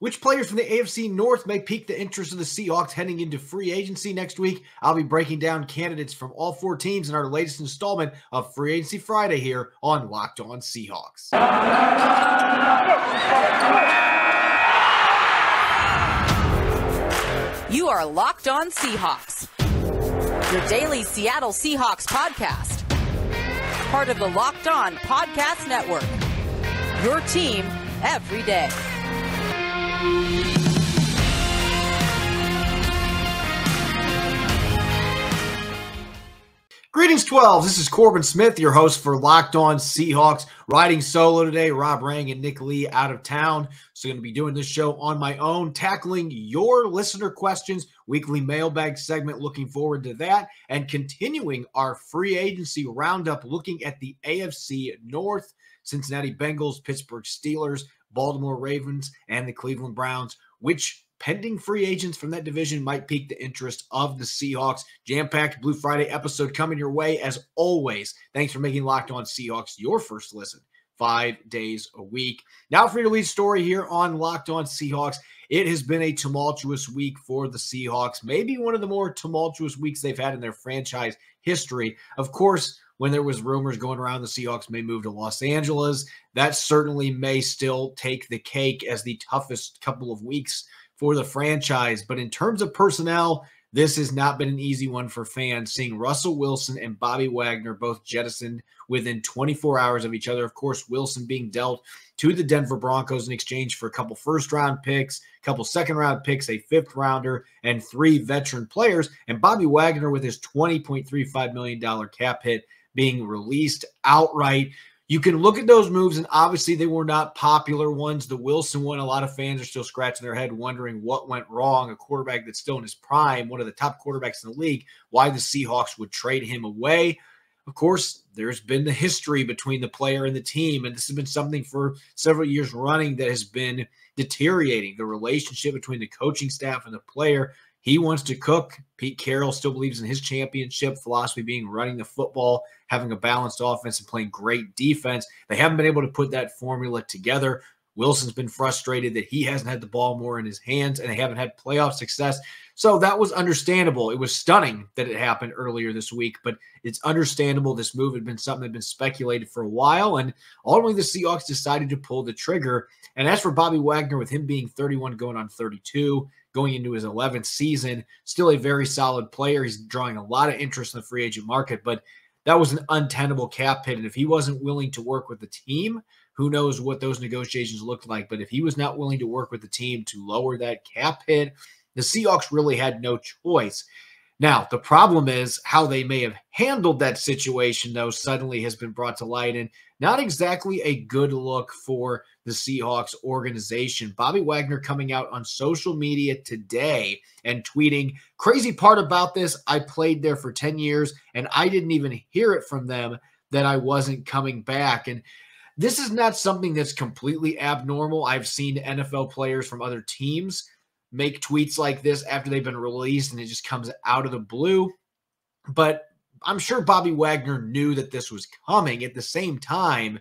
Which players from the AFC North may pique the interest of the Seahawks heading into free agency next week? I'll be breaking down candidates from all four teams in our latest installment of Free Agency Friday here on Locked On Seahawks. You are Locked On Seahawks, your daily Seattle Seahawks podcast. Part of the Locked On Podcast Network, your team every day. Greetings, 12. This is Corbin Smith, your host for Locked On Seahawks. Riding solo today, Rob Rang and Nick Lee out of town. So going to be doing this show on my own, tackling your listener questions, weekly mailbag segment. Looking forward to that. And continuing our free agency roundup, looking at the AFC North, Cincinnati Bengals, Pittsburgh Steelers, Baltimore Ravens, and the Cleveland Browns, which pending free agents from that division might pique the interest of the Seahawks. Jam-packed Blue Friday episode coming your way as always. Thanks for making Locked On Seahawks your first listen 5 days a week. Now for your lead story here on Locked On Seahawks. It has been a tumultuous week for the Seahawks, maybe one of the more tumultuous weeks they've had in their franchise history. Of course, when there was rumors going around the Seahawks may move to Los Angeles, that certainly may still take the cake as the toughest couple of weeks for the franchise. But in terms of personnel, this has not been an easy one for fans, seeing Russell Wilson and Bobby Wagner both jettisoned within 24 hours of each other. Of course, Wilson being dealt to the Denver Broncos in exchange for a couple first-round picks, a couple second-round picks, a fifth-rounder, and 3 veteran players. And Bobby Wagner with his $20.35 million cap hit being released outright. You can look at those moves, and obviously they were not popular ones. The Wilson one, a lot of fans are still scratching their head wondering what went wrong. A quarterback that's still in his prime, one of the top quarterbacks in the league, why the Seahawks would trade him away. Of course, there's been the history between the player and the team, and this has been something for several years running that has been deteriorating, the relationship between the coaching staff and the player. He wants to cook. Pete Carroll still believes in his championship philosophy being running the football, having a balanced offense, and playing great defense. They haven't been able to put that formula together. Wilson's been frustrated that he hasn't had the ball more in his hands, and they haven't had playoff success. So that was understandable. It was stunning that it happened earlier this week, but it's understandable. This move had been something that had been speculated for a while, and ultimately the Seahawks decided to pull the trigger. And as for Bobby Wagner, with him being 31 going on 32, going into his 11th season, still a very solid player. He's drawing a lot of interest in the free agent market, but that was an untenable cap hit. And if he wasn't willing to work with the team, who knows what those negotiations looked like. But if he was not willing to work with the team to lower that cap hit, the Seahawks really had no choice. Now, the problem is how they may have handled that situation, though, suddenly has been brought to light, and not exactly a good look for the Seahawks organization. Bobby Wagner coming out on social media today and tweeting, "Crazy part about this, I played there for 10 years, and I didn't even hear it from them that I wasn't coming back." And this is not something that's completely abnormal. I've seen NFL players from other teams make tweets like this after they've been released, and it just comes out of the blue. But I'm sure Bobby Wagner knew that this was coming. At the same time,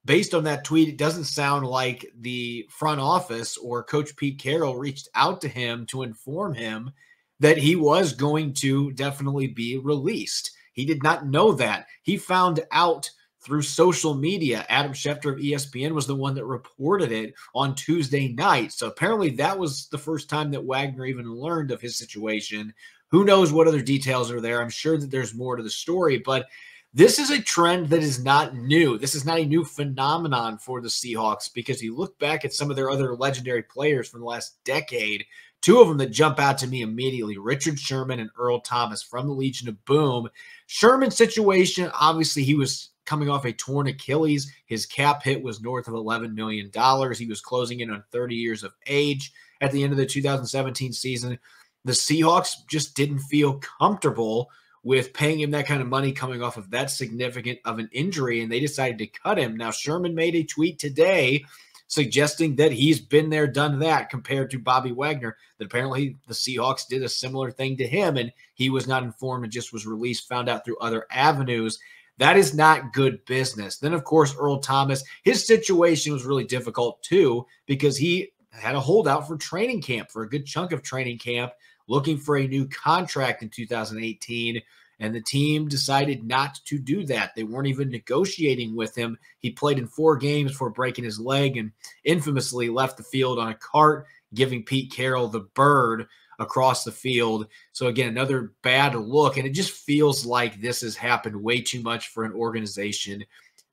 based on that tweet, it doesn't sound like the front office or Coach Pete Carroll reached out to him to inform him that he was going to definitely be released. He did not know that. He found out through social media. Adam Schefter of ESPN was the one that reported it on Tuesday night. So apparently that was the first time that Wagner even learned of his situation. Who knows what other details are there? I'm sure that there's more to the story, but this is a trend that is not new. This is not a new phenomenon for the Seahawks, because you look back at some of their other legendary players from the last decade, 2 of them that jump out to me immediately, Richard Sherman and Earl Thomas from the Legion of Boom. Sherman's situation, obviously he was coming off a torn Achilles. His cap hit was north of $11 million. He was closing in on 30 years of age at the end of the 2017 season. The Seahawks just didn't feel comfortable with paying him that kind of money coming off of that significant of an injury, and they decided to cut him. Now, Sherman made a tweet today suggesting that he's been there, done that, compared to Bobby Wagner, that apparently the Seahawks did a similar thing to him, and he was not informed and just was released, found out through other avenues. That is not good business. Then, of course, Earl Thomas, his situation was really difficult too, because he had a holdout for training camp, for a good chunk of training camp, looking for a new contract in 2018. And the team decided not to do that. They weren't even negotiating with him. He played in 4 games before breaking his leg and infamously left the field on a cart, giving Pete Carroll the bird across the field. So again, another bad look. And it just feels like this has happened way too much for an organization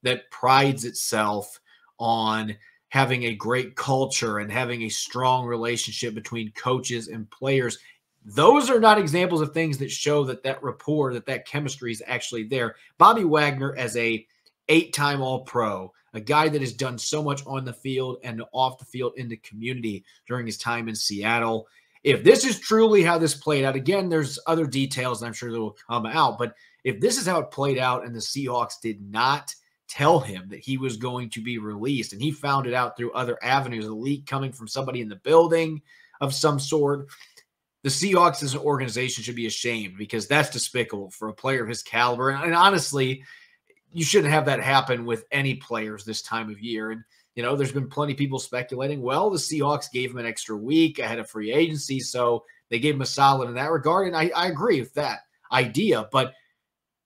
that prides itself on having a great culture and having a strong relationship between coaches and players. Those are not examples of things that show that rapport, that chemistry is actually there. Bobby Wagner, as a 8-time All-Pro, a guy that has done so much on the field and off the field in the community during his time in Seattle. If this is truly how this played out, again, there's other details, and I'm sure that will come out, but if this is how it played out and the Seahawks did not tell him that he was going to be released, and he found it out through other avenues, a leak coming from somebody in the building of some sort, the Seahawks as an organization should be ashamed, because that's despicable for a player of his caliber. And honestly, you shouldn't have that happen with any players this time of year. And, there's been plenty of people speculating, well, the Seahawks gave him an extra week ahead of free agency, so they gave him a solid in that regard. And I agree with that idea, but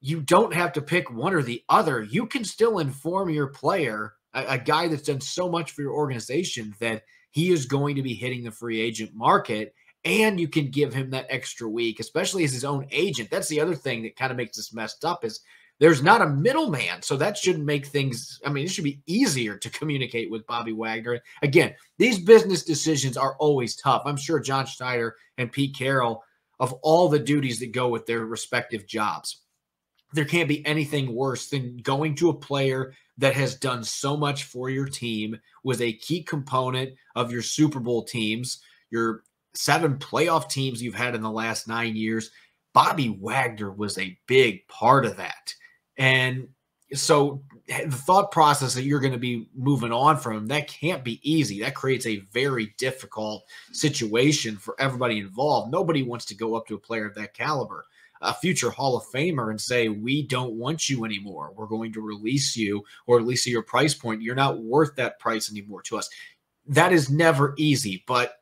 you don't have to pick one or the other. You can still inform your player, a guy that's done so much for your organization, that he is going to be hitting the free agent market. And you can give him that extra week, especially as his own agent. That's the other thing that kind of makes this messed up, is there's not a middleman. So that shouldn't make things, it should be easier to communicate with Bobby Wagner. Again, these business decisions are always tough. I'm sure John Schneider and Pete Carroll, of all the duties that go with their respective jobs, there can't be anything worse than going to a player that has done so much for your team, was a key component of your Super Bowl teams, your 7 playoff teams you've had in the last 9 years. Bobby Wagner was a big part of that. And so the thought process that you're going to be moving on from him, that can't be easy. That creates a very difficult situation for everybody involved. Nobody wants to go up to a player of that caliber, a future Hall of Famer, and say, we don't want you anymore. We're going to release you, or at least at your price point. You're not worth that price anymore to us. That is never easy, but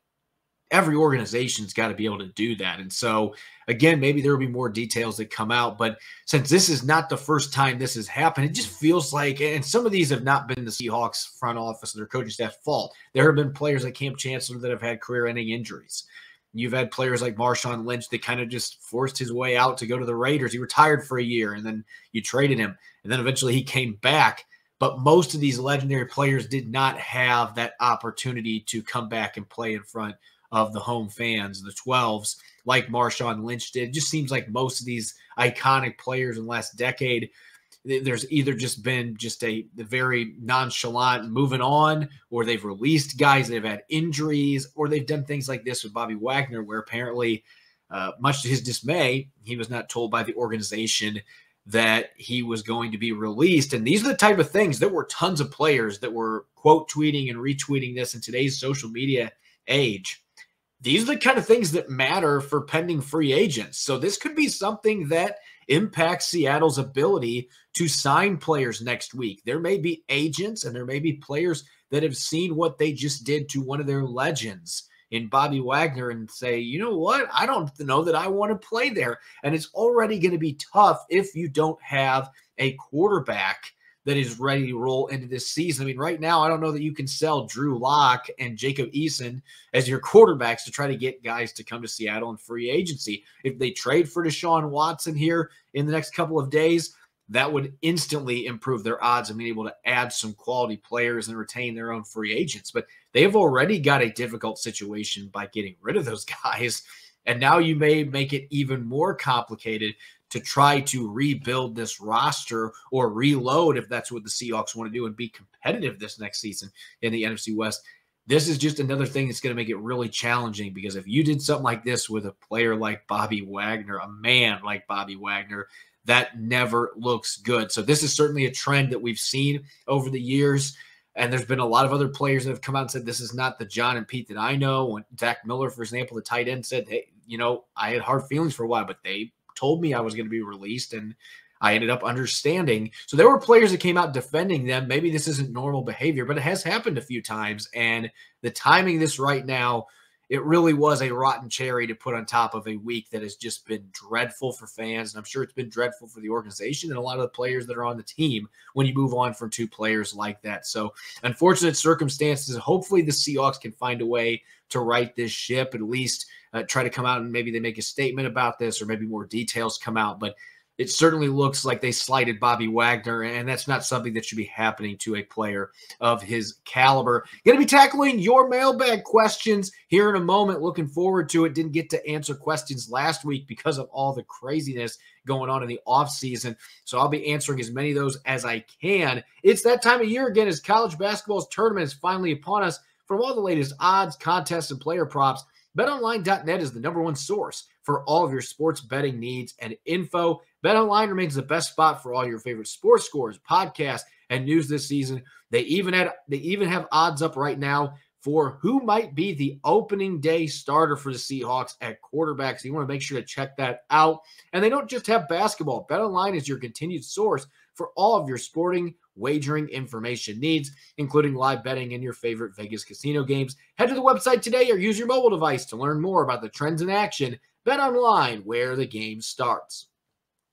every organization's got to be able to do that. And so, again, maybe there will be more details that come out. But since this is not the first time this has happened, it just feels like, and some of these have not been the Seahawks front office and their coaching staff's fault. There have been players like Cam Chancellor that have had career-ending injuries. You've had players like Marshawn Lynch that kind of just forced his way out to go to the Raiders. He retired for a year, and then you traded him. And then eventually he came back. But most of these legendary players did not have that opportunity to come back and play in front of the home fans, the 12s, like Marshawn Lynch did. It just seems like most of these iconic players in the last decade, there's either just been a very nonchalant moving on, or they've released guys that have had injuries, or they've done things like this with Bobby Wagner, where apparently, much to his dismay, he was not told by the organization that he was going to be released. And these are the type of things. There were tons of players that were quote tweeting and retweeting this in today's social media age. These are the kind of things that matter for pending free agents. So this could be something that impacts Seattle's ability to sign players next week. There may be agents and there may be players that have seen what they just did to one of their legends in Bobby Wagner and say, you know what, I don't know that I want to play there. And it's already going to be tough if you don't have a quarterback that is ready to roll into this season. Right now, I don't know that you can sell Drew Lock and Jacob Eason as your quarterbacks to try to get guys to come to Seattle in free agency. If they trade for Deshaun Watson here in the next couple of days, that would instantly improve their odds of being able to add some quality players and retain their own free agents. But they've already got a difficult situation by getting rid of those guys. And now you may make it even more complicated to try to rebuild this roster or reload, if that's what the Seahawks want to do, and be competitive this next season in the NFC West. This is just another thing that's going to make it really challenging, because if you did something like this with a player like Bobby Wagner, a man like Bobby Wagner, that never looks good. So this is certainly a trend that we've seen over the years. And there's been a lot of other players that have come out and said, this is not the John and Pete that I know. When Zach Miller, for example, the tight end, said, hey, I had hard feelings for a while, but they told me I was going to be released, and I ended up understanding. So there were players that came out defending them. Maybe this isn't normal behavior, but it has happened a few times. And the timing of this right now, it really was a rotten cherry to put on top of a week that has just been dreadful for fans. And I'm sure it's been dreadful for the organization and a lot of the players that are on the team when you move on from two players like that. So unfortunate circumstances. Hopefully the Seahawks can find a way to right this ship, at least try to come out and maybe they make a statement about this or maybe more details come out. But it certainly looks like they slighted Bobby Wagner, and that's not something that should be happening to a player of his caliber. Going to be tackling your mailbag questions here in a moment. Looking forward to it. Didn't get to answer questions last week because of all the craziness going on in the offseason. So I'll be answering as many of those as I can. It's that time of year again as college basketball's tournament is finally upon us. From all the latest odds, contests, and player props, BetOnline.net is the #1 source for all of your sports betting needs and info. BetOnline remains the best spot for all your favorite sports scores, podcasts, and news this season. They even have odds up right now for who might be the opening day starter for the Seahawks at quarterback. So you want to make sure to check that out. And they don't just have basketball. BetOnline is your continued source for all of your sporting wagering information needs, including live betting and your favorite Vegas casino games. Head to the website today or use your mobile device to learn more about the trends in action. BetOnline, where the game starts.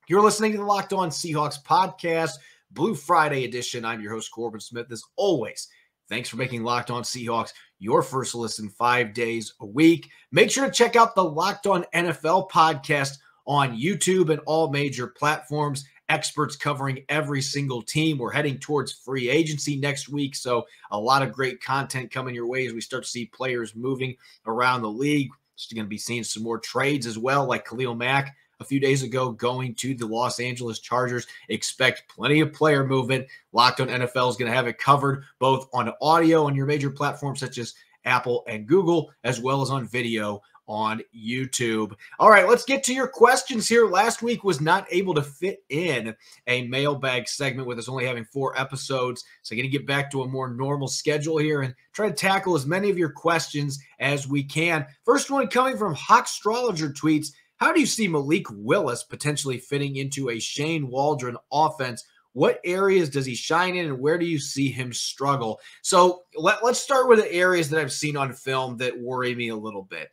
You're listening to the Locked On Seahawks podcast, Blue Friday edition. I'm your host, Corbin Smith. As always, thanks for making Locked On Seahawks your first listen 5 days a week. Make sure to check out the Locked On NFL podcast on YouTube and all major platforms. Experts covering every single team. We're heading towards free agency next week, so a lot of great content coming your way as we start to see players moving around the league. Still going to be seeing some more trades as well, like Khalil Mack a few days ago going to the Los Angeles Chargers. Expect plenty of player movement. Locked On NFL is going to have it covered both on audio on your major platforms such as Apple and Google, as well as on video on YouTube. All right, let's get to your questions here. Last week was not able to fit in a mailbag segment with us only having 4 episodes. So I'm going to get back to a more normal schedule here and try to tackle as many of your questions as we can. First one coming from Hawkstrologer tweets, how do you see Malik Willis potentially fitting into a Shane Waldron offense? What areas does he shine in, and where do you see him struggle? So let's start with the areas that I've seen on film that worry me a little bit.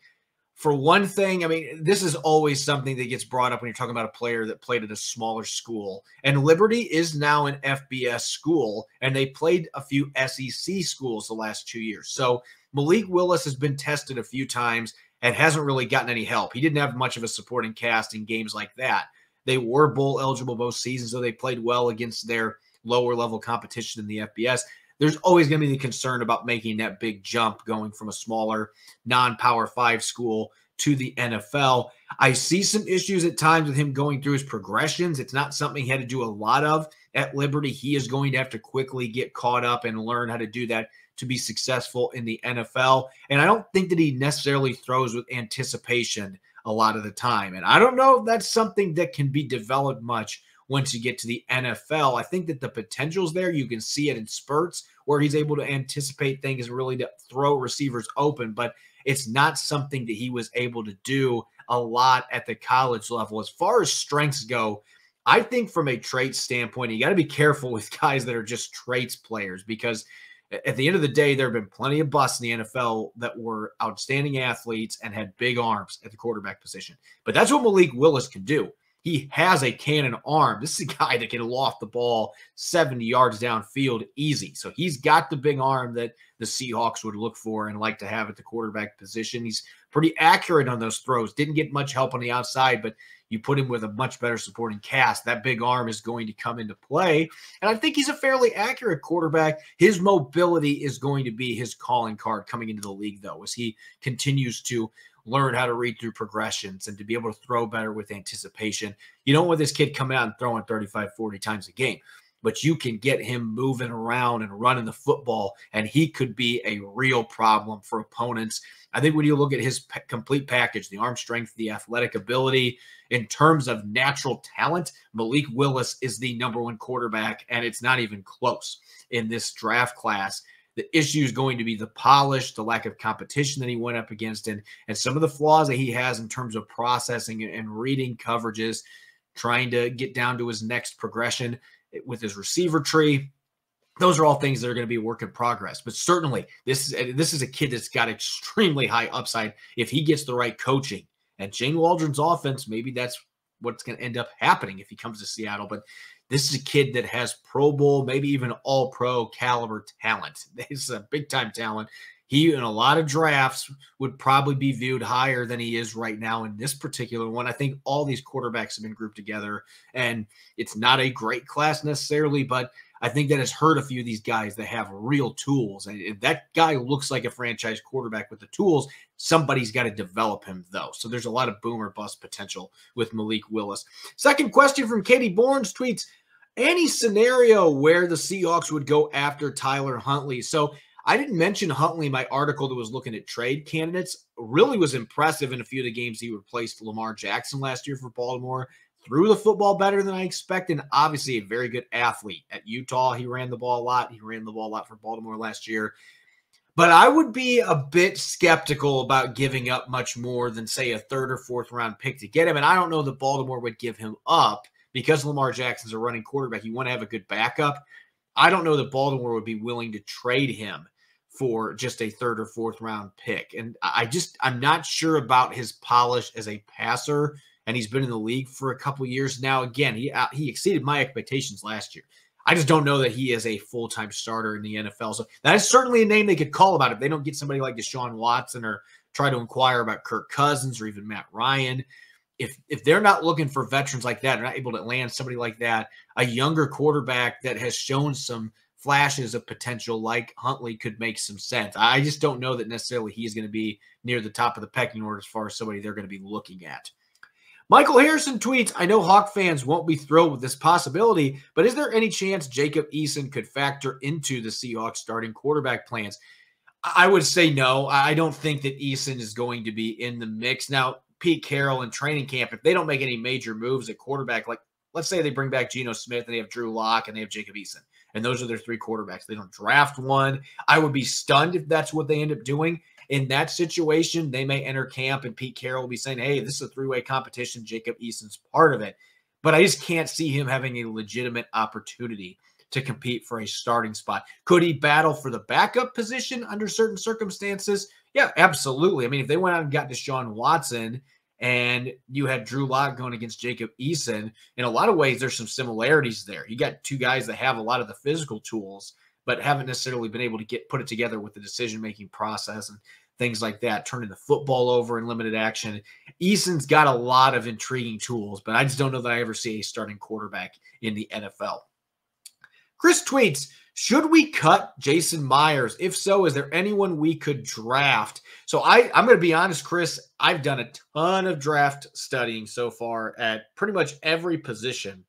For one thing, I mean, this is always something that gets brought up when you're talking about a player that played at a smaller school. And Liberty is now an FBS school, and they played a few SEC schools the last 2 years. So Malik Willis has been tested a few times and hasn't really gotten any help. He didn't have much of a supporting cast in games like that. They were bowl eligible both seasons, so they played well against their lower level competition in the FBS. There's always going to be the concern about making that big jump going from a smaller non-Power 5 school to the NFL. I see some issues at times with him going through his progressions. It's not something he had to do a lot of at Liberty. He is going to have to quickly get caught up and learn how to do that to be successful in the NFL. And I don't think that he necessarily throws with anticipation a lot of the time. And I don't know if that's something that can be developed much once you get to the NFL. I think that the potential's there. You can see it in spurts where he's able to anticipate things and really to throw receivers open, but it's not something that he was able to do a lot at the college level. As far as strengths go, I think from a trait standpoint, you got to be careful with guys that are just traits players, because at the end of the day, there have been plenty of busts in the NFL that were outstanding athletes and had big arms at the quarterback position. But that's what Malik Willis can do. He has a cannon arm. This is a guy that can loft the ball 70 yards downfield easy. So he's got the big arm that the Seahawks would look for and like to have at the quarterback position. He's pretty accurate on those throws. Didn't get much help on the outside, but you put him with a much better supporting cast, that big arm is going to come into play. And I think he's a fairly accurate quarterback. His mobility is going to be his calling card coming into the league, though, as he continues to learn how to read through progressions and to be able to throw better with anticipation. You don't want this kid coming out and throwing 35, 40 times a game, but you can get him moving around and running the football, and he could be a real problem for opponents. I think when you look at his complete package, the arm strength, the athletic ability, in terms of natural talent, Malik Willis is the #1 quarterback, and it's not even close in this draft class. The issue is going to be the polish, the lack of competition that he went up against, and some of the flaws that he has in terms of processing and reading coverages. trying to get down to his next progression with his receiver tree. Those are all things that are going to be a work in progress. But certainly, this is a kid that's got extremely high upside if he gets the right coaching. And Shane Waldron's offense, maybe that's what's going to end up happening if he comes to Seattle. But this is a kid that has Pro Bowl, maybe even all-pro caliber talent. He's a big-time talent. He, in a lot of drafts, would probably be viewed higher than he is right now in this particular one. I think all these quarterbacks have been grouped together, and it's not a great class necessarily, but I think that has hurt a few of these guys that have real tools. And if that guy looks like a franchise quarterback with the tools, somebody's got to develop him, though. So there's a lot of boom or bust potential with Malik Willis. Second question from Katie Bournes tweets, any scenario where the Seahawks would go after Tyler Huntley? So I didn't mention Huntley in my article that was looking at trade candidates. Really was impressive in a few of the games he replaced Lamar Jackson last year for Baltimore. Threw the football better than I expected. And obviously a very good athlete. At Utah, he ran the ball a lot. He ran the ball a lot for Baltimore last year. But I would be a bit skeptical about giving up much more than, say, a third or fourth round pick to get him. And I don't know that Baltimore would give him up because Lamar Jackson's a running quarterback. You want to have a good backup. I don't know that Baltimore would be willing to trade him for just a third or fourth round pick. And I'm not sure about his polish as a passer. And he's been in the league for a couple years now. Again, he exceeded my expectations last year. I just don't know that he is a full-time starter in the NFL. So that is certainly a name they could call about if they don't get somebody like Deshaun Watson or try to inquire about Kirk Cousins or even Matt Ryan. If they're not looking for veterans like that, they're not able to land somebody like that, a younger quarterback that has shown some flashes of potential like Huntley could make some sense. I just don't know that necessarily he's going to be near the top of the pecking order as far as somebody they're going to be looking at. Michael Harrison tweets, I know Hawk fans won't be thrilled with this possibility, but is there any chance Jacob Eason could factor into the Seahawks starting quarterback plans? I would say no. I don't think that Eason is going to be in the mix. Now, Pete Carroll in training camp, if they don't make any major moves at quarterback, like let's say they bring back Geno Smith and they have Drew Lock and they have Jacob Eason, and those are their three quarterbacks. They don't draft one. I would be stunned if that's what they end up doing. In that situation, they may enter camp and Pete Carroll will be saying, hey, this is a three-way competition. Jacob Eason's part of it. But I just can't see him having a legitimate opportunity to compete for a starting spot. Could he battle for the backup position under certain circumstances? Yeah, absolutely. I mean, if they went out and got Deshaun Watson and you had Drew Lock going against Jacob Eason, in a lot of ways, there's some similarities there. You got two guys that have a lot of the physical tools, but haven't necessarily been able to put it together with the decision-making process and things like that, turning the football over in limited action. Eason's got a lot of intriguing tools, but I just don't know that I ever see a starting quarterback in the NFL. Chris tweets, should we cut Jason Myers? If so, is there anyone we could draft? So I'm going to be honest, Chris, I've done a ton of draft studying so far at pretty much every position,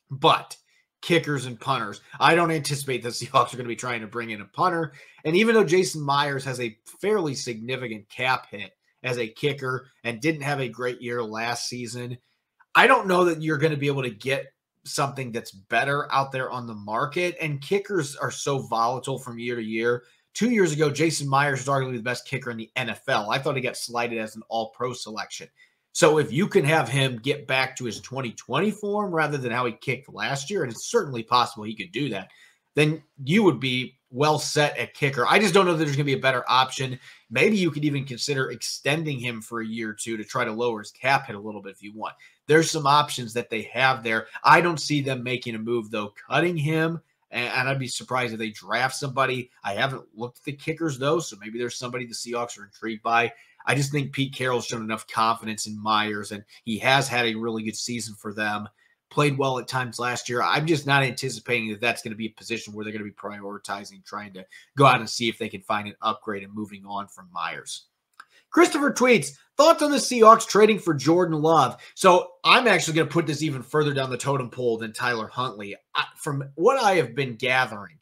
but kickers and punters. I don't anticipate the Seahawks are going to be trying to bring in a punter. And even though Jason Myers has a fairly significant cap hit as a kicker and didn't have a great year last season, I don't know that you're going to be able to get something that's better out there on the market. And kickers are so volatile from year to year. 2 years ago, Jason Myers was arguably the best kicker in the NFL. I thought he got slighted as an all-pro selection. So if you can have him get back to his 2020 form rather than how he kicked last year, and it's certainly possible he could do that, then you would be well set at kicker. I just don't know that there's going to be a better option. Maybe you could even consider extending him for a year or two to try to lower his cap hit a little bit if you want. There's some options that they have there. I don't see them making a move, though, cutting him, and I'd be surprised if they draft somebody. I haven't looked at the kickers, though, so maybe there's somebody the Seahawks are intrigued by. I just think Pete Carroll's shown enough confidence in Myers, and he has had a really good season for them. Played well at times last year. I'm just not anticipating that that's going to be a position where they're going to be prioritizing, trying to go out and see if they can find an upgrade and moving on from Myers. Christopher tweets, thoughts on the Seahawks trading for Jordan Love? So I'm actually going to put this even further down the totem pole than Tyler Huntley. From what I have been gathering,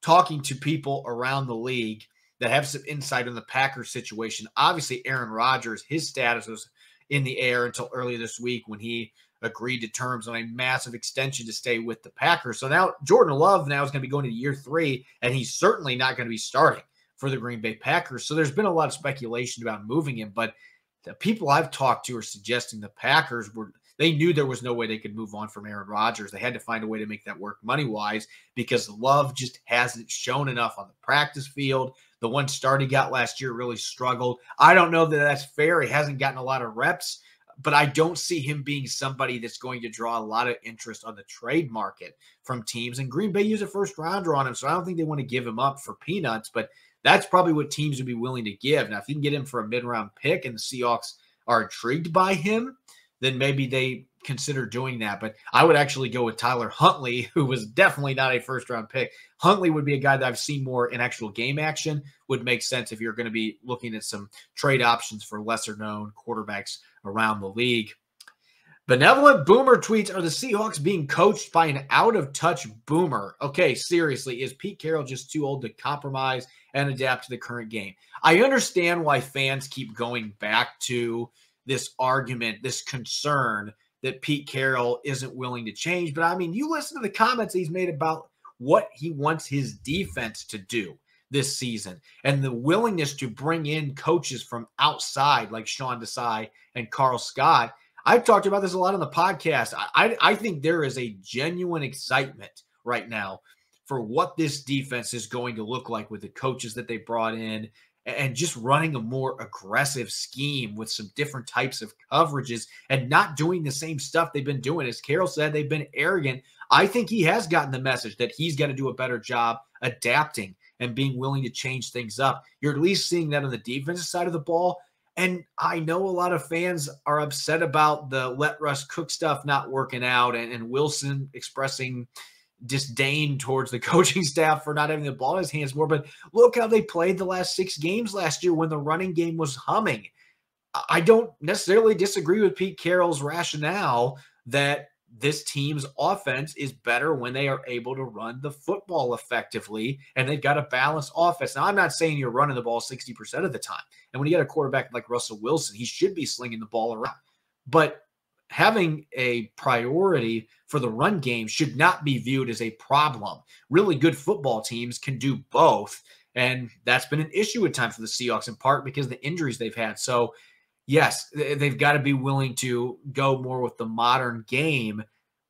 talking to people around the league that have some insight on the Packers situation. Obviously, Aaron Rodgers, his status was in the air until earlier this week when he agreed to terms on a massive extension to stay with the Packers. So now Jordan Love now is going to be going to year 3, and he's certainly not going to be starting for the Green Bay Packers. So there's been a lot of speculation about moving him, but the people I've talked to are suggesting the Packers They knew there was no way they could move on from Aaron Rodgers. They had to find a way to make that work money-wise because Love just hasn't shown enough on the practice field. The one start he got last year really struggled. I don't know that that's fair. He hasn't gotten a lot of reps, but I don't see him being somebody that's going to draw a lot of interest on the trade market from teams. And Green Bay used a first-rounder on him, so I don't think they want to give him up for peanuts, but that's probably what teams would be willing to give. Now, if you can get him for a mid-round pick and the Seahawks are intrigued by him, then maybe they consider doing that. But I would actually go with Tyler Huntley, who was definitely not a first-round pick. Huntley would be a guy that I've seen more in actual game action. Would make sense if you're going to be looking at some trade options for lesser-known quarterbacks around the league. Benevolent Boomer tweets, are the Seahawks being coached by an out-of-touch boomer? Okay, seriously, is Pete Carroll just too old to compromise and adapt to the current game? I understand why fans keep going back to this argument, this concern that Pete Carroll isn't willing to change. But, I mean, you listen to the comments he's made about what he wants his defense to do this season and the willingness to bring in coaches from outside like Sean Desai and Carl Scott. I've talked about this a lot on the podcast. I think there is a genuine excitement right now for what this defense is going to look like with the coaches that they brought in and just running a more aggressive scheme with some different types of coverages and not doing the same stuff they've been doing. As Carroll said, they've been arrogant. I think he has gotten the message that he's got to do a better job adapting and being willing to change things up. You're at least seeing that on the defensive side of the ball. And I know a lot of fans are upset about the let Russ cook stuff not working out and Wilson expressing disdain towards the coaching staff for not having the ball in his hands more. But look how they played the last 6 games last year when the running game was humming. I don't necessarily disagree with Pete Carroll's rationale that this team's offense is better when they are able to run the football effectively, and they've got a balanced offense. Now, I'm not saying you're running the ball 60% of the time. And when you got a quarterback like Russell Wilson, he should be slinging the ball around. But having a priority for the run game should not be viewed as a problem. Really good football teams can do both, and that's been an issue at times for the Seahawks, in part because of the injuries they've had. So, yes, they've got to be willing to go more with the modern game,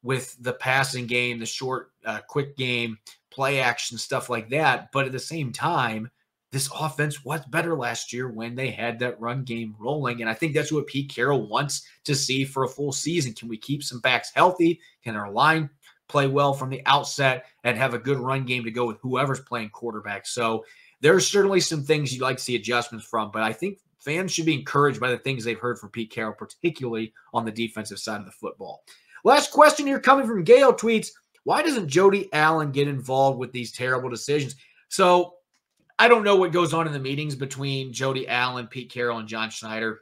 with the passing game, the short, quick game, play action, stuff like that. But at the same time, this offense was better last year when they had that run game rolling. And I think that's what Pete Carroll wants to see for a full season. Can we keep some backs healthy? Can our line play well from the outset and have a good run game to go with whoever's playing quarterback? So there's certainly some things you'd like to see adjustments from, but I think fans should be encouraged by the things they've heard from Pete Carroll, particularly on the defensive side of the football. Last question here coming from Gail tweets, why doesn't Jody Allen get involved with these terrible decisions? So I don't know what goes on in the meetings between Jody Allen, Pete Carroll, and John Schneider.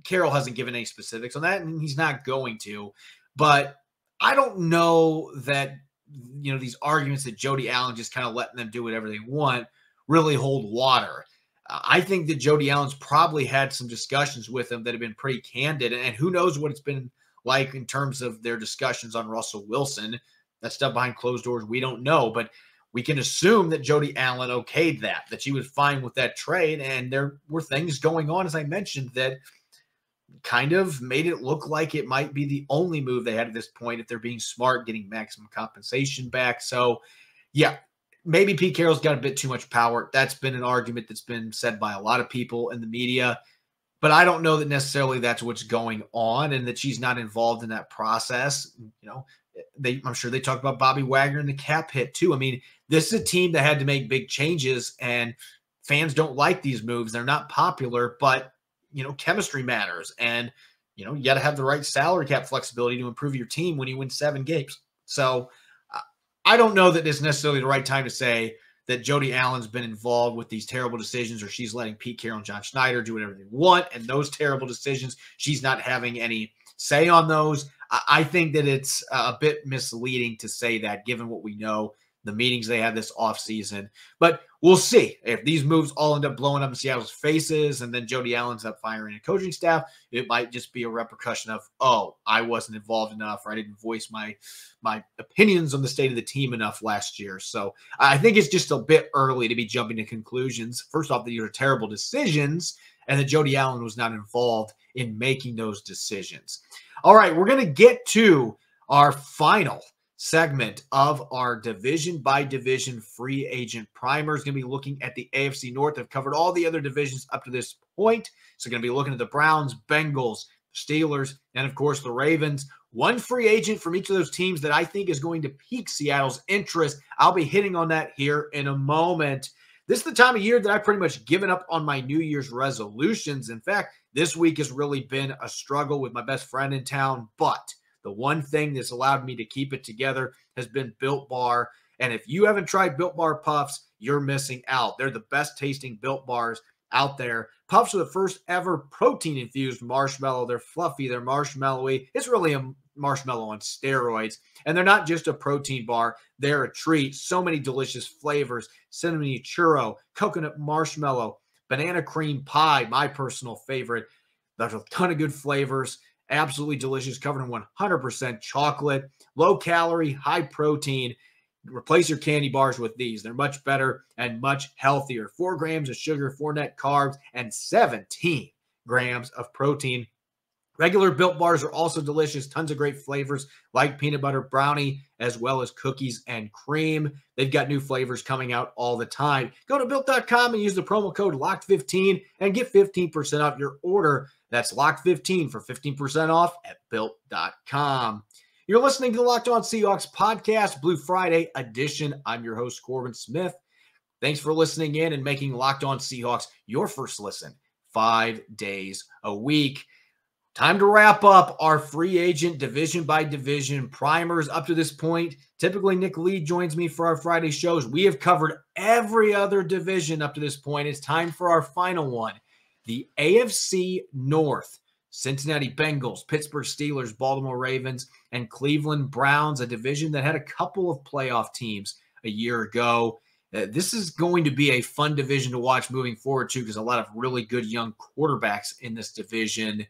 Carroll hasn't given any specifics on that, and he's not going to. But I don't know that, these arguments that Jody Allen just kind of letting them do whatever they want really hold water. I think that Jody Allen's probably had some discussions with him that have been pretty candid, and who knows what it's been like in terms of their discussions on Russell Wilson. That stuff behind closed doors, we don't know, but we can assume that Jody Allen okayed that she was fine with that trade, and there were things going on, as I mentioned, that kind of made it look like it might be the only move they had at this point if they're being smart, getting maximum compensation back. So, yeah, maybe Pete Carroll's got a bit too much power. That's been an argument that's been said by a lot of people in the media, but I don't know that necessarily that's what's going on and that she's not involved in that process. I'm sure they talked about Bobby Wagner and the cap hit too. I mean, this is a team that had to make big changes, and fans don't like these moves. They're not popular, but, chemistry matters. And, you got to have the right salary cap flexibility to improve your team when you win 7 games. So I don't know that it's necessarily the right time to say that Jody Allen's been involved with these terrible decisions, or she's letting Pete Carroll and John Schneider do whatever they want. And those terrible decisions, she's not having any say on those. I think that it's a bit misleading to say that, given what we know the meetings they had this offseason. But we'll see. If these moves all end up blowing up in Seattle's faces and then Jody Allen's up firing a coaching staff, it might just be a repercussion of, oh, I wasn't involved enough, or I didn't voice my opinions on the state of the team enough last year. So I think it's just a bit early to be jumping to conclusions. First off, these are terrible decisions, and that Jody Allen was not involved in making those decisions. All right, we're going to get to our final segment of our division by division free agent primer. Is going to be looking at the AFC North. I've covered all the other divisions up to this point. So going to be looking at the Browns, Bengals, Steelers, and of course the Ravens. One free agent from each of those teams that I think is going to pique Seattle's interest. I'll be hitting on that here in a moment. This is the time of year that I've pretty much given up on my New Year's resolutions. In fact, this week has really been a struggle with my best friend in town, but the one thing that's allowed me to keep it together has been Built Bar. And if you haven't tried Built Bar Puffs, you're missing out. They're the best tasting Built Bars out there. Puffs are the first ever protein-infused marshmallow. They're fluffy. They're marshmallowy. It's really a marshmallow on steroids. And they're not just a protein bar. They're a treat. So many delicious flavors. Cinnamon churro, coconut marshmallow, banana cream pie, my personal favorite. There's a ton of good flavors. Absolutely delicious, covered in 100% chocolate, low calorie, high protein. Replace your candy bars with these. They're much better and much healthier. 4 grams of sugar, 4 net carbs, and 17 grams of protein. Regular Built Bars are also delicious. Tons of great flavors like peanut butter brownie, as well as cookies and cream. They've got new flavors coming out all the time. Go to Built.com and use the promo code LOCKED15 and get 15% off your order. That's LOCKED15 for 15% off at Built.com. You're listening to the Locked On Seahawks podcast, Blue Friday edition. I'm your host, Corbin Smith. Thanks for listening in and making Locked On Seahawks your first listen 5 days a week. Time to wrap up our free agent division by division primers up to this point. Typically, Nick Lee joins me for our Friday shows. We have covered every other division up to this point. It's time for our final one. The AFC North. Cincinnati Bengals, Pittsburgh Steelers, Baltimore Ravens, and Cleveland Browns, a division that had a couple of playoff teams a year ago. This is going to be a fun division to watch moving forward, too, because a lot of really good young quarterbacks in this division.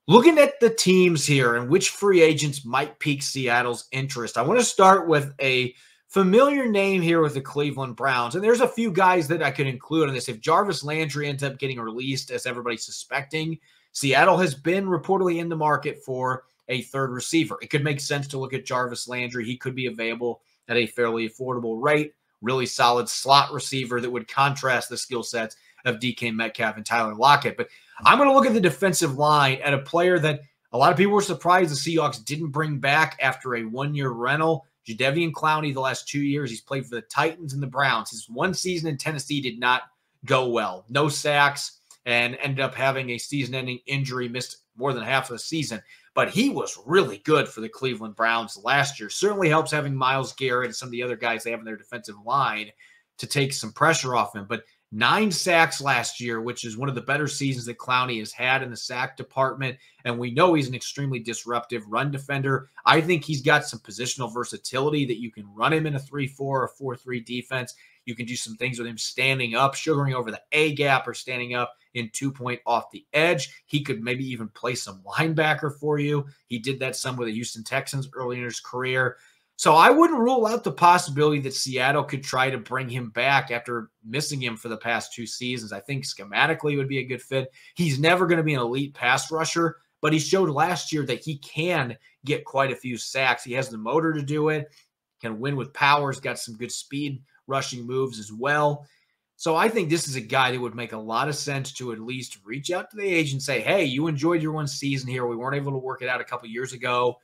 Looking at the teams here and which free agents might pique Seattle's interest, I want to start with a familiar name here with the Cleveland Browns. And there's a few guys that I could include on this. If Jarvis Landry ends up getting released, as everybody's suspecting, Seattle has been reportedly in the market for a third receiver. It could make sense to look at Jarvis Landry. He could be available at a fairly affordable rate. Really solid slot receiver that would contrast the skill sets of DK Metcalf and Tyler Lockett. But I'm going to look at the defensive line at a player that a lot of people were surprised the Seahawks didn't bring back after a one-year rental. Jadeveon Clowney, the last 2 years, he's played for the Titans and the Browns. His one season in Tennessee did not go well. No sacks, and ended up having a season-ending injury, missed more than half of the season. But he was really good for the Cleveland Browns last year. Certainly helps having Myles Garrett and some of the other guys they have in their defensive line to take some pressure off him. But 9 sacks last year, which is one of the better seasons that Clowney has had in the sack department. And we know he's an extremely disruptive run defender. I think he's got some positional versatility that you can run him in a 3-4 or 4-3 defense. You can do some things with him standing up, sugaring over the A gap, or standing up in 2-point off the edge. He could maybe even play some linebacker for you. He did that some with the Houston Texans early in his career. So I wouldn't rule out the possibility that Seattle could try to bring him back after missing him for the past 2 seasons. I think schematically would be a good fit. He's never going to be an elite pass rusher, but he showed last year that he can get quite a few sacks. He has the motor to do it, can win with power. He's got some good speed rushing moves as well. So I think this is a guy that would make a lot of sense to at least reach out to the agent and say, hey, you enjoyed your one season here. We weren't able to work it out a couple years ago.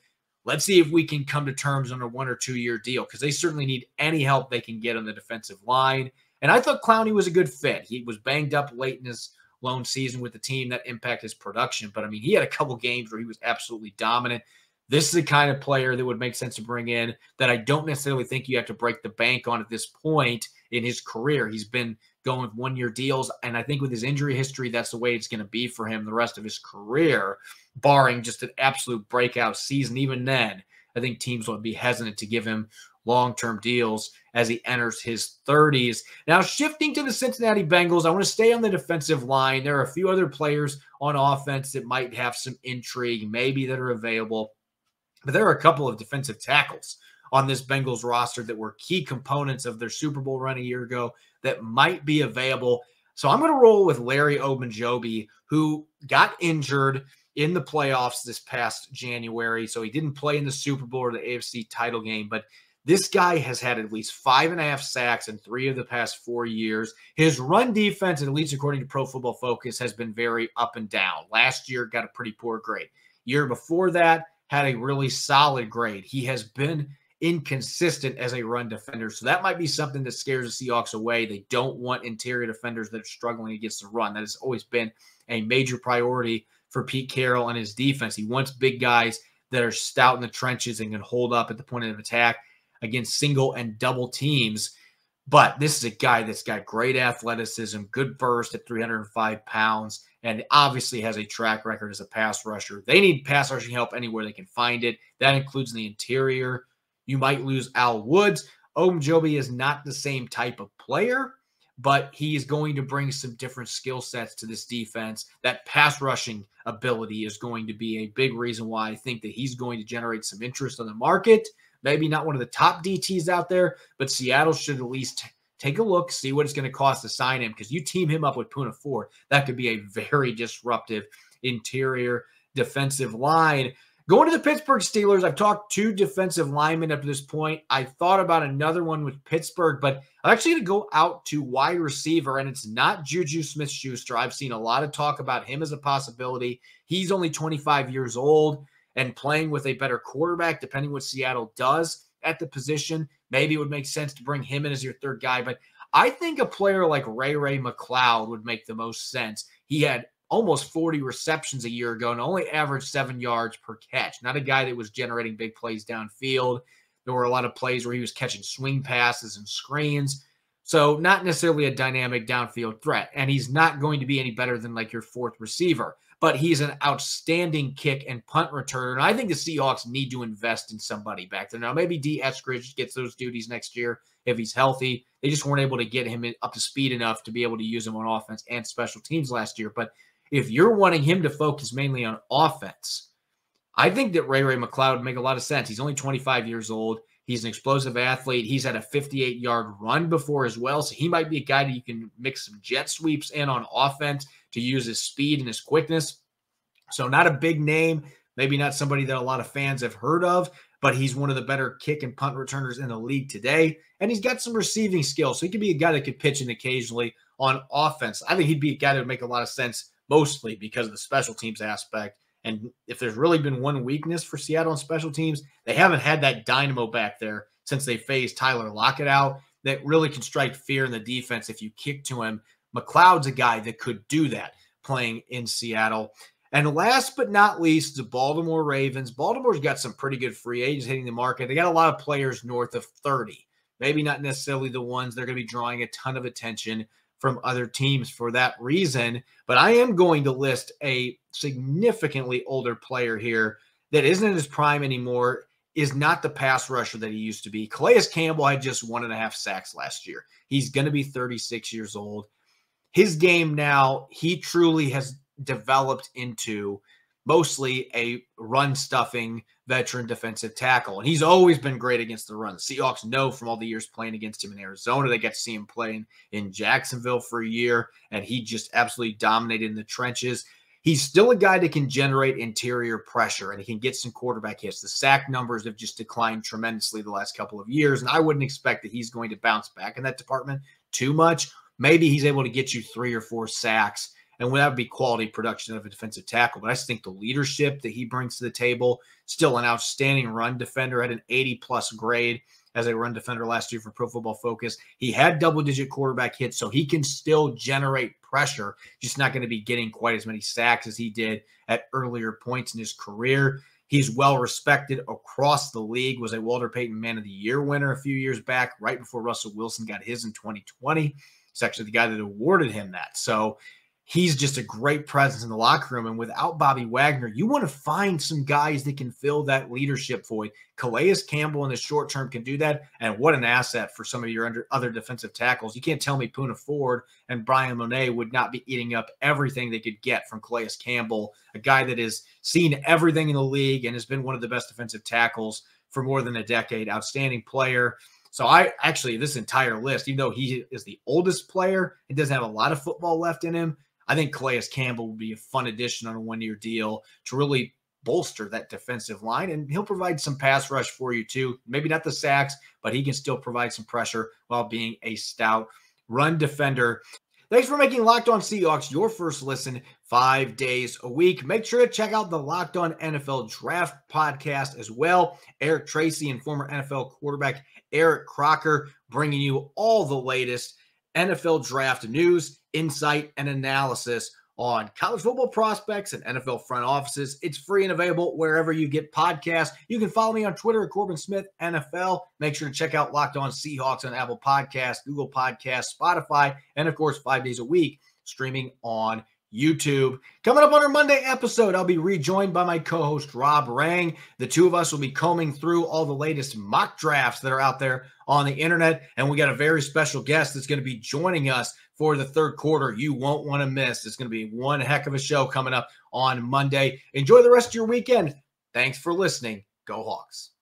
Let's see if we can come to terms on a 1 or 2 year deal, because they certainly need any help they can get on the defensive line. And I thought Clowney was a good fit. He was banged up late in his lone season with the team that impacted his production. But, I mean, he had a couple games where he was absolutely dominant. This is the kind of player that would make sense to bring in that I don't necessarily think you have to break the bank on at this point in his career. He's been going with 1 year deals, and I think with his injury history, that's the way it's going to be for him the rest of his career, barring just an absolute breakout season. Even then, I think teams will be hesitant to give him long-term deals as he enters his 30s. Now, shifting to the Cincinnati Bengals, I want to stay on the defensive line. There are a few other players on offense that might have some intrigue, maybe that are available. But there are a couple of defensive tackles on this Bengals roster that were key components of their Super Bowl run a year ago that might be available. So I'm going to roll with Larry Joby, who got injured in the playoffs this past January. So he didn't play in the Super Bowl or the AFC title game, but this guy has had at least 5.5 sacks in 3 of the past 4 years. His run defense, at least according to Pro Football Focus, has been very up and down. Last year got a pretty poor grade. Year before that had a really solid grade. He has been inconsistent as a run defender. So that might be something that scares the Seahawks away. They don't want interior defenders that are struggling against the run. That has always been a major priority for Pete Carroll and his defense. He wants big guys that are stout in the trenches and can hold up at the point of attack against single and double teams. But this is a guy that's got great athleticism, good burst at 305 pounds, and obviously has a track record as a pass rusher. They need pass rushing help anywhere they can find it. That includes in the interior. You might lose Al Woods. Joby is not the same type of player, but he is going to bring some different skill sets to this defense. That pass rushing ability is going to be a big reason why I think that he's going to generate some interest on the market. Maybe not one of the top DTs out there, but Seattle should at least take a look, see what it's going to cost to sign him, because you team him up with Puna Ford, that could be a very disruptive interior defensive line. Going to the Pittsburgh Steelers, I've talked 2 defensive linemen up to this point. I thought about another one with Pittsburgh, but I'm actually going to go out to wide receiver, and it's not Juju Smith-Schuster. I've seen a lot of talk about him as a possibility. He's only 25 years old and playing with a better quarterback, depending what Seattle does at the position. Maybe it would make sense to bring him in as your third guy, but I think a player like Ray McLeod would make the most sense. He had almost 40 receptions a year ago and only averaged 7 yards per catch. Not a guy that was generating big plays downfield. There were a lot of plays where he was catching swing passes and screens. So not necessarily a dynamic downfield threat. And he's not going to be any better than like your 4th receiver. But he's an outstanding kick and punt returner. And I think the Seahawks need to invest in somebody back there. Now, maybe D. Eskridge gets those duties next year if he's healthy. They just weren't able to get him up to speed enough to be able to use him on offense and special teams last year. But if you're wanting him to focus mainly on offense, I think that Ray McLeod would make a lot of sense. He's only 25 years old. He's an explosive athlete. He's had a 58-yard run before as well, so he might be a guy that you can mix some jet sweeps in on offense to use his speed and his quickness. So not a big name, maybe not somebody that a lot of fans have heard of, but he's one of the better kick and punt returners in the league today, and he's got some receiving skills, so he could be a guy that could pitch in occasionally on offense. I think he'd be a guy that would make a lot of sense, mostly because of the special teams aspect. And if there's really been one weakness for Seattle on special teams, they haven't had that dynamo back there since they phased Tyler Lockett out that really can strike fear in the defense if you kick to him. McLeod's a guy that could do that playing in Seattle. And last but not least, the Baltimore Ravens. Baltimore's got some pretty good free agents hitting the market. They got a lot of players north of 30. Maybe not necessarily the ones that are going to be drawing a ton of attention from other teams for that reason. But I am going to list a significantly older player here that isn't in his prime anymore, is not the pass rusher that he used to be. Clais Campbell had just 1.5 sacks last year. He's going to be 36 years old. His game now, he truly has developed into mostly a run-stuffing veteran defensive tackle. And he's always been great against the run. The Seahawks know from all the years playing against him in Arizona. They got to see him playing in Jacksonville for a year, and he just absolutely dominated in the trenches. He's still a guy that can generate interior pressure, and he can get some quarterback hits. The sack numbers have just declined tremendously the last couple of years, and I wouldn't expect that he's going to bounce back in that department too much. Maybe he's able to get you 3 or 4 sacks, and that would be quality production of a defensive tackle. But I just think the leadership that he brings to the table, still an outstanding run defender, had an 80-plus grade as a run defender last year for Pro Football Focus. He had double-digit quarterback hits, so he can still generate pressure, just not going to be getting quite as many sacks as he did at earlier points in his career. He's well-respected across the league, was a Walter Payton Man of the Year winner a few years back, right before Russell Wilson got his in 2020. He's actually the guy that awarded him that. So he's just a great presence in the locker room. And without Bobby Wagner, you want to find some guys that can fill that leadership void. Caleus Campbell in the short term can do that. And what an asset for some of your other defensive tackles. You can't tell me Poona Ford and Brian Monet would not be eating up everything they could get from Clais Campbell, a guy that has seen everything in the league and has been one of the best defensive tackles for more than a decade. Outstanding player. So this entire list, even though he is the oldest player and doesn't have a lot of football left in him, I think Clais Campbell will be a fun addition on a one-year deal to really bolster that defensive line, and he'll provide some pass rush for you too. Maybe not the sacks, but he can still provide some pressure while being a stout run defender. Thanks for making Locked On Seahawks your first listen 5 days a week. Make sure to check out the Locked On NFL Draft podcast as well. Eric Tracy and former NFL quarterback Eric Crocker bringing you all the latest NFL draft news, insight, and analysis on college football prospects and NFL front offices. It's free and available wherever you get podcasts. You can follow me on Twitter at Corbin Smith NFL. Make sure to check out Locked On Seahawks on Apple Podcasts, Google Podcasts, Spotify, and of course 5 days a week streaming on YouTube. Coming up on our Monday episode, I'll be rejoined by my co-host Rob Rang. The two of us will be combing through all the latest mock drafts that are out there on the internet, and we got a very special guest that's going to be joining us for the third quarter. You won't want to miss. It's going to be one heck of a show coming up on Monday. Enjoy the rest of your weekend. Thanks for listening. Go Hawks.